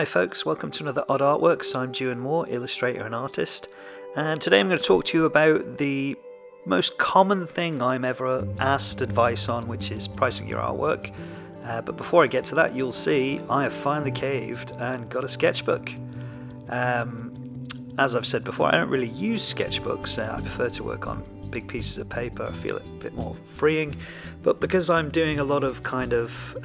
Hi folks, welcome to another Odd Artworks. I'm Dewan Moore, illustrator and artist, and today I'm going to talk to you about the most common thing I'm ever asked advice on, which is pricing your artwork. But before I get to that, you'll see I have finally caved and got a sketchbook. As I've said before, I don't really use sketchbooks. I prefer to work on big pieces of paper. I feel it a bit more freeing. But because I'm doing a lot of kind of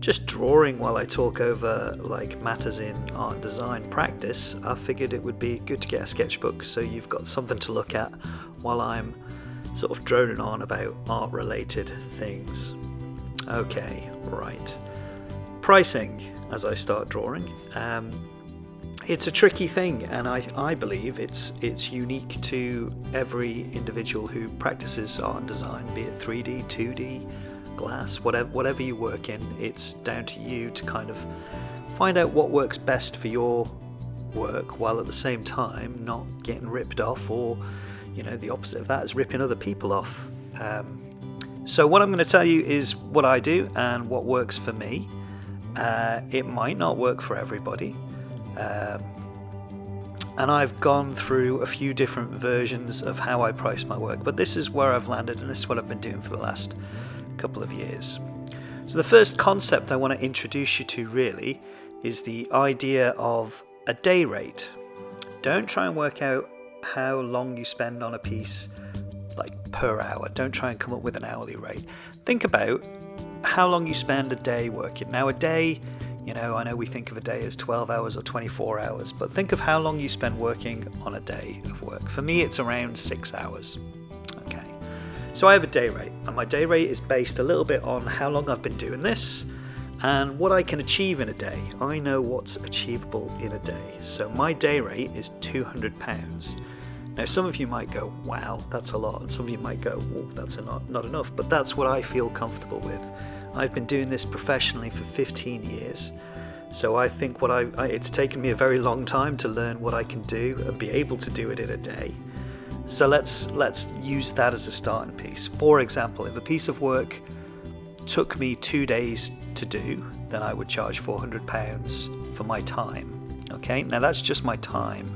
just drawing while I talk over like matters in art and design practice, I figured it would be good to get a sketchbook so you've got something to look at while I'm sort of droning on about art related things. Okay, right. Pricing as I start drawing. It's a tricky thing, and I believe it's unique to every individual who practices art and design, be it 3D, 2D, glass, whatever you work in. It's down to you to kind of find out what works best for your work, while at the same time not getting ripped off, or the opposite of that is ripping other people off. So what I'm going to tell you is what I do and what works for me. It might not work for everybody, and I've gone through a few different versions of how I price my work, but this is where I've landed, and this is what I've been doing for the last couple of years. So the first concept I want to introduce you to really is the idea of a day rate. Don't try and work out how long you spend on a piece like per hour. Don't try and come up with an hourly rate. Think about how long you spend a day working. Now a day, I know we think of a day as 12 hours or 24 hours, but think of how long you spend working on a day of work. For me, it's around 6 hours. Okay. So I have a day rate, and my day rate is based a little bit on how long I've been doing this and what I can achieve in a day. I know what's achievable in a day. So my day rate is £200. Now some of you might go, wow, that's a lot, and some of you might go, well, that's not enough, but that's what I feel comfortable with. I've been doing this professionally for 15 years, so I think it's taken me a very long time to learn what I can do and be able to do it in a day. So let's use that as a starting piece. For example, if a piece of work took me 2 days to do, then I would charge £400 for my time. Okay, now that's just my time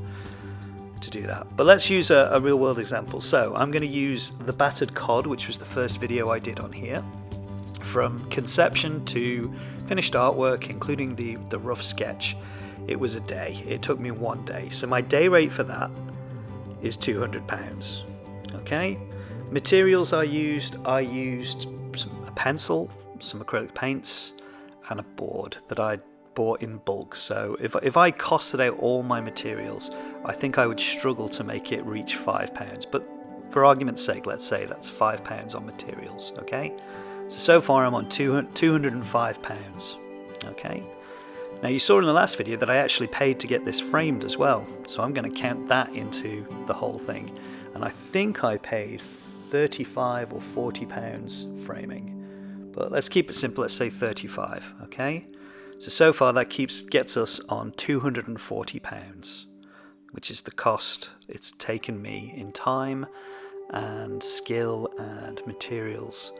to do that. But let's use a real world example. So I'm going to use the battered cod, which was the first video I did on here. From conception to finished artwork, including the rough sketch, it was a day. It took me 1 day. So my day rate for that is £200. Okay. Materials I used a pencil, some acrylic paints, and a board that I bought in bulk. So if I costed out all my materials, I think I would struggle to make it reach £5. But for argument's sake, let's say that's £5 on materials. Okay. So far I'm on £205. Okay. Now you saw in the last video that I actually paid to get this framed as well, so I'm going to count that into the whole thing, and I think I paid £35 or £40 framing, but let's keep it simple, let's say 35. Okay, so far that gets us on £240, which is the cost it's taken me in time and skill and materials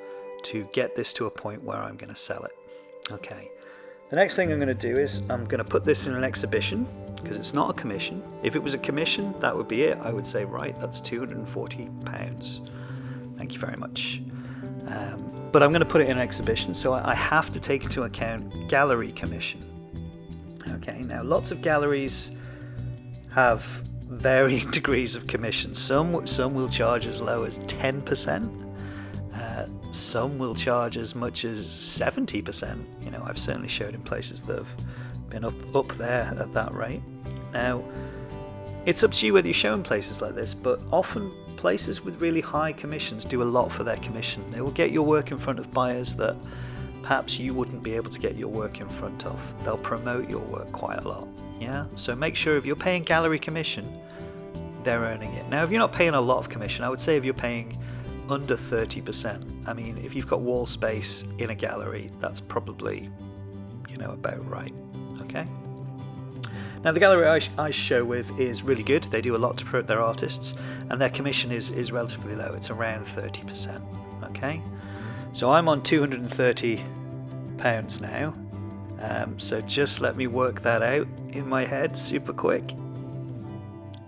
to get this to a point where I'm going to sell it. Okay. The next thing I'm going to do is I'm going to put this in an exhibition, because it's not a commission. If it was a commission, that would be it. I would say, right, that's £240. Thank you very much. But I'm going to put it in an exhibition, so I have to take into account gallery commission. Okay, now lots of galleries have varying degrees of commission. Some will charge as low as 10%. Some will charge as much as 70%. I've certainly showed in places that have been up there at that rate. Now, it's up to you whether you show in places like this, but often places with really high commissions do a lot for their commission. They will get your work in front of buyers that perhaps you wouldn't be able to get your work in front of. They'll promote your work quite a lot. Yeah. So make sure if you're paying gallery commission, they're earning it. Now, if you're not paying a lot of commission, I would say if you're paying under 30%. I mean, if you've got wall space in a gallery, that's probably, about right. Okay. Now, the gallery I show with is really good. They do a lot to promote their artists, and their commission is relatively low. It's around 30%. Okay. So I'm on £230 now, So just let me work that out in my head super quick.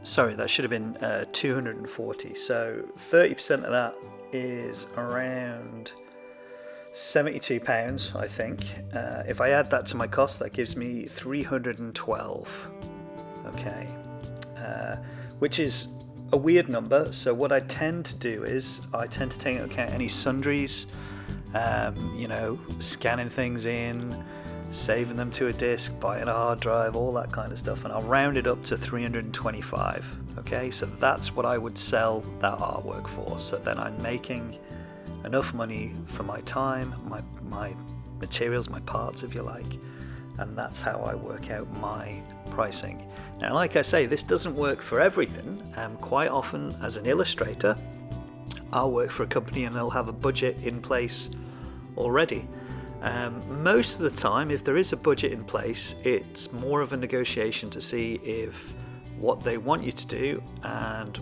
Sorry, that should have been 240. So 30% of that is around £72, I think. If I add that to my cost, that gives me 312. Okay, which is a weird number. So what I tend to do is I tend to take into account any sundries, scanning things in, saving them to a disk, buying a hard drive, all that kind of stuff, and I'll round it up to 325. Okay, so that's what I would sell that artwork for. So then I'm making enough money for my time, my materials, my parts, if you like, and that's how I work out my pricing. Now, like I say, this doesn't work for everything. Quite often, as an illustrator, I'll work for a company and they'll have a budget in place already. Most of the time, if there is a budget in place, it's more of a negotiation to see if what they want you to do and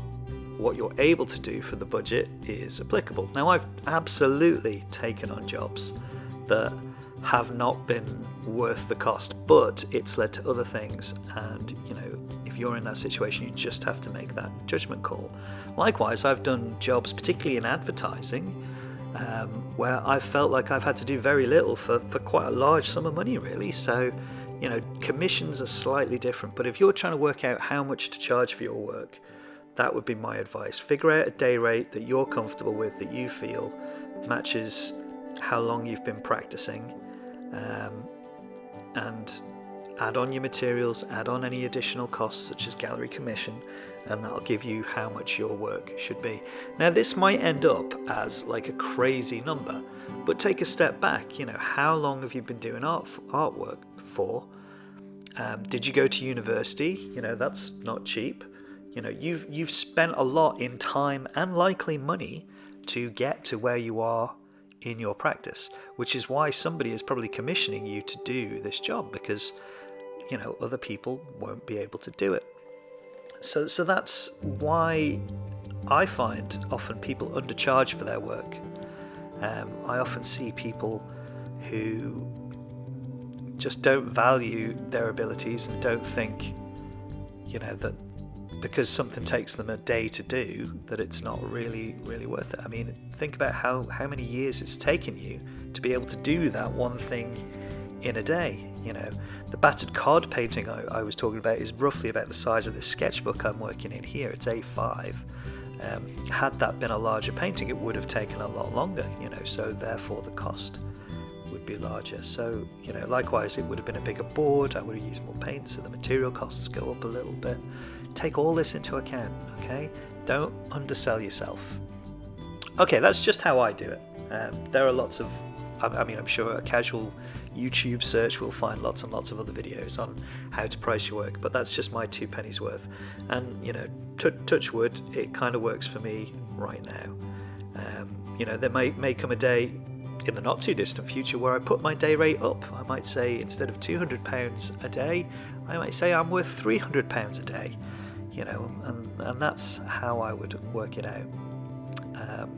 what you're able to do for the budget is applicable. Now, I've absolutely taken on jobs that have not been worth the cost, but it's led to other things, and if you're in that situation, you just have to make that judgment call. Likewise, I've done jobs, particularly in advertising, where I've felt like I've had to do very little for quite a large sum of money, really. So commissions are slightly different, but if you're trying to work out how much to charge for your work, that would be my advice. Figure out a day rate that you're comfortable with, that you feel matches how long you've been practicing, and add on your materials, add on any additional costs such as gallery commission, and that'll give you how much your work should be. Now, this might end up as like a crazy number, but take a step back. How long have you been doing artwork for? Did you go to university? That's not cheap. You've spent a lot in time and likely money to get to where you are in your practice, which is why somebody is probably commissioning you to do this job, because other people won't be able to do it. So that's why I find often people undercharge for their work. I often see people who just don't value their abilities and don't think that because something takes them a day to do, that it's not really worth it. I mean, think about how many years it's taken you to be able to do that one thing in a day. The battered card painting I was talking about is roughly about the size of this sketchbook I'm working in here. It's A5. Had that been a larger painting, it would have taken a lot longer, so therefore the cost would be larger. So, likewise, it would have been a bigger board, I would have used more paint, so the material costs go up a little bit. Take all this into account, okay? Don't undersell yourself. Okay, that's just how I do it. There are lots of, I'm sure a casual YouTube search will find lots and lots of other videos on how to price your work, but that's just my 2 pennies worth. And, touch wood, it kind of works for me right now. There may come a day in the not too distant future where I put my day rate up. I might say instead of £200 a day, I might say I'm worth £300 a day, and that's how I would work it out.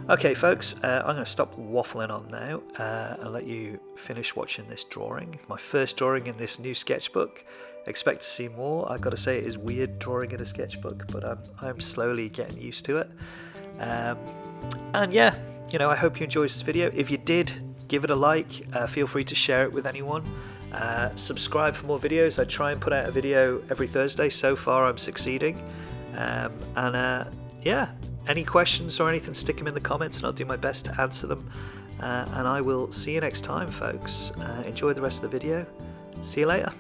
Okay, folks, I'm going to stop waffling on now and let you finish watching this drawing. My first drawing in this new sketchbook. Expect to see more. I've got to say, it is weird drawing in a sketchbook, but I'm slowly getting used to it. And yeah, I hope you enjoyed this video. If you did, give it a like. Feel free to share it with anyone. Subscribe for more videos. I try and put out a video every Thursday. So far, I'm succeeding. Yeah, any questions or anything, stick them in the comments and I'll do my best to answer them. And I will see you next time, folks. Enjoy the rest of the video. See you later.